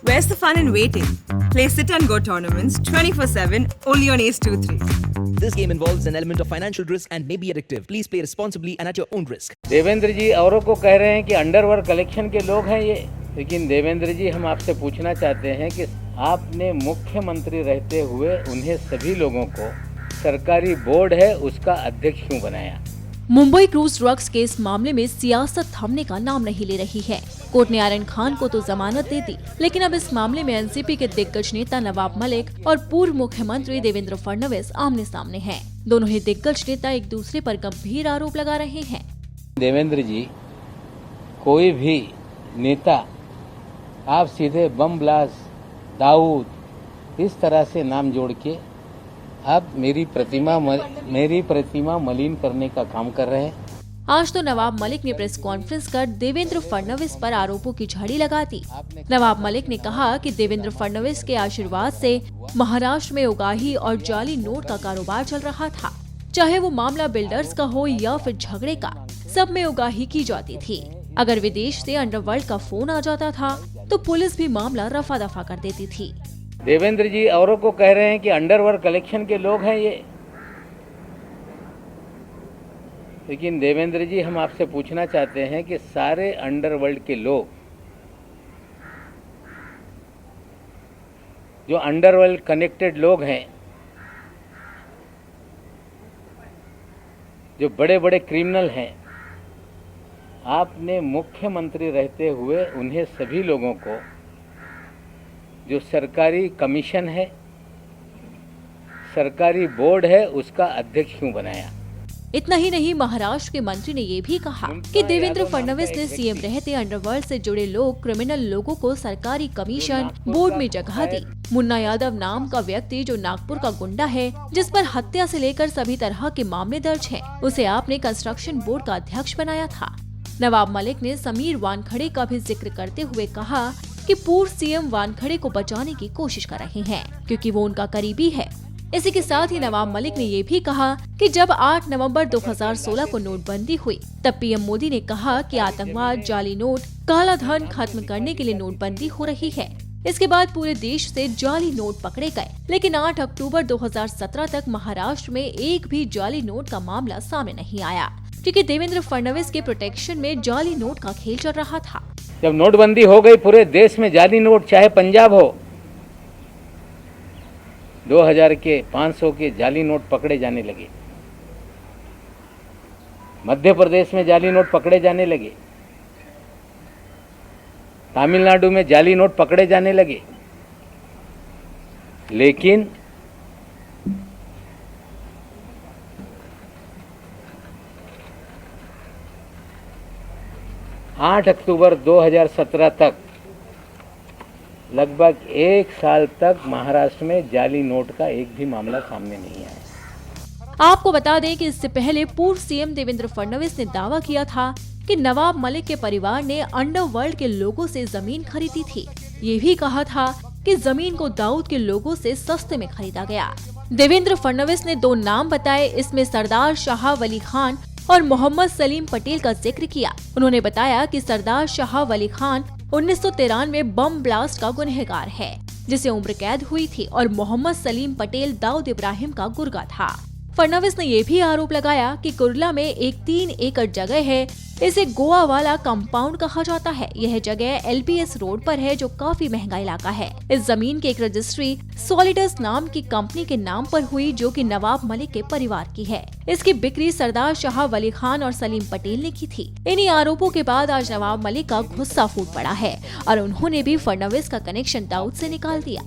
Where's the fun in waiting? Play sit and go tournaments 24/7 only on Ace 2-3. This game involves an element of financial risk and may be addictive. Please play responsibly and at your own risk. Devendra जी औरों को कह रहे हैं कि underworld collection के लोग हैं ये, लेकिन देवेंद्र जी हम आपसे पूछना चाहते हैं कि आपने मुख्यमंत्री रहते हुए उन्हें सभी लोगों को सरकारी बोर्ड है उसका अध्यक्ष क्यों बनाया? मुंबई क्रूज ड्रग्स केस मामले में सियासत थमने का नाम नहीं ले रही है। कोर्ट ने आर्यन खान को तो जमानत दे दी, लेकिन अब इस मामले में एनसीपी के दिग्गज नेता नवाब मलिक और पूर्व मुख्यमंत्री देवेंद्र फडणवीस आमने सामने हैं। दोनों ही दिग्गज नेता एक दूसरे पर गंभीर आरोप लगा रहे हैं। देवेंद्र जी, कोई भी नेता आप सीधे बम ब्लास्ट, दाऊद इस तरह से नाम जोड़ के आप मेरी प्रतिमा मलिन करने का काम कर रहे हैं। आज तो नवाब मलिक ने प्रेस कॉन्फ्रेंस कर देवेंद्र फडणवीस पर आरोपों की झड़ी लगा दी। नवाब मलिक ने कहा कि देवेंद्र फडणवीस के आशीर्वाद से महाराष्ट्र में उगाही और जाली नोट का कारोबार चल रहा था। चाहे वो मामला बिल्डर्स का हो या फिर झगड़े का, सब में उगाही की जाती थी। अगर विदेश से अंडरवर्ल्ड का फोन आ जाता था तो पुलिस भी मामला रफा दफा कर देती थी। देवेंद्र जी औरों को कह रहे हैं कि अंडरवर्ल्ड कलेक्शन के लोग हैं ये, लेकिन देवेंद्र जी हम आपसे पूछना चाहते हैं कि सारे अंडरवर्ल्ड के लोग, जो अंडरवर्ल्ड कनेक्टेड लोग हैं, जो बड़े बड़े क्रिमिनल हैं, आपने मुख्यमंत्री रहते हुए उन्हें सभी लोगों को जो सरकारी कमीशन है, सरकारी बोर्ड है उसका अध्यक्ष क्यों बनाया? इतना ही नहीं, महाराष्ट्र के मंत्री ने ये भी कहा कि देवेंद्र फडणवीस ने सीएम रहते अंडरवर्ल्ड से जुड़े लोग, क्रिमिनल लोगों को सरकारी कमीशन बोर्ड में जगह दी। मुन्ना यादव नाम का व्यक्ति जो नागपुर का गुंडा है, जिस पर हत्या से लेकर सभी तरह के मामले दर्ज हैं, उसे आपने कंस्ट्रक्शन बोर्ड का अध्यक्ष बनाया था। नवाब मलिक ने समीर वानखड़े का भी जिक्र करते हुए कहा कि पूर्व सीएम वानखड़े को बचाने की कोशिश कर रहे हैं क्योंकि वो उनका करीबी है। इसी के साथ ही नवाब मलिक ने ये भी कहा कि जब 8 नवंबर 2016 को नोटबंदी हुई, तब पीएम मोदी ने कहा कि आतंकवाद, जाली नोट, काला धन खत्म करने के लिए नोटबंदी हो रही है। इसके बाद पूरे देश से जाली नोट पकड़े गए, लेकिन 8 अक्टूबर 2017 तक महाराष्ट्र में एक भी जाली नोट का मामला सामने नहीं आया, क्योंकि देवेंद्र फडणवीस के प्रोटेक्शन में जाली नोट का खेल चल रहा था। जब नोटबंदी हो गई पूरे देश में जाली नोट, चाहे पंजाब हो, 2000 के 500 के जाली नोट पकड़े जाने लगे। मध्य प्रदेश में जाली नोट पकड़े जाने लगे, तमिलनाडु में जाली नोट पकड़े जाने लगे, लेकिन आठ अक्टूबर 2017 तक, लगभग 1 साल तक महाराष्ट्र में जाली नोट का एक भी मामला सामने नहीं आया। आपको बता दें कि इससे पहले पूर्व सीएम देवेंद्र फडणवीस ने दावा किया था कि नवाब मलिक के परिवार ने अंडरवर्ल्ड के लोगों से जमीन खरीदी थी। ये भी कहा था कि जमीन को दाऊद के लोगों से सस्ते में खरीदा गया। देवेंद्र फडणवीस ने 2 नाम बताए, इसमें सरदार शाह वली खान और मोहम्मद सलीम पटेल का जिक्र किया। उन्होंने बताया कि सरदार शाह वली खान 1993 बम ब्लास्ट का गुनहगार है, जिसे उम्र कैद हुई थी, और मोहम्मद सलीम पटेल दाऊद इब्राहिम का गुर्गा था। फडणवीस ने ये भी आरोप लगाया कि कुर्ला में एक 3 एकड़ जगह है, इसे गोवा वाला कंपाउंड कहा जाता है। यह जगह एलपीएस रोड पर है, जो काफी महंगा इलाका है। इस जमीन की एक रजिस्ट्री सॉलिडस नाम की कंपनी के नाम पर हुई, जो कि नवाब मलिक के परिवार की है। इसकी बिक्री सरदार शाह वली खान और सलीम पटेल ने की थी। इन्हीं आरोपों के बाद आज नवाब मलिक का गुस्सा फूट पड़ा है और उन्होंने भी फडणवीस का कनेक्शन दाऊद से निकाल दिया।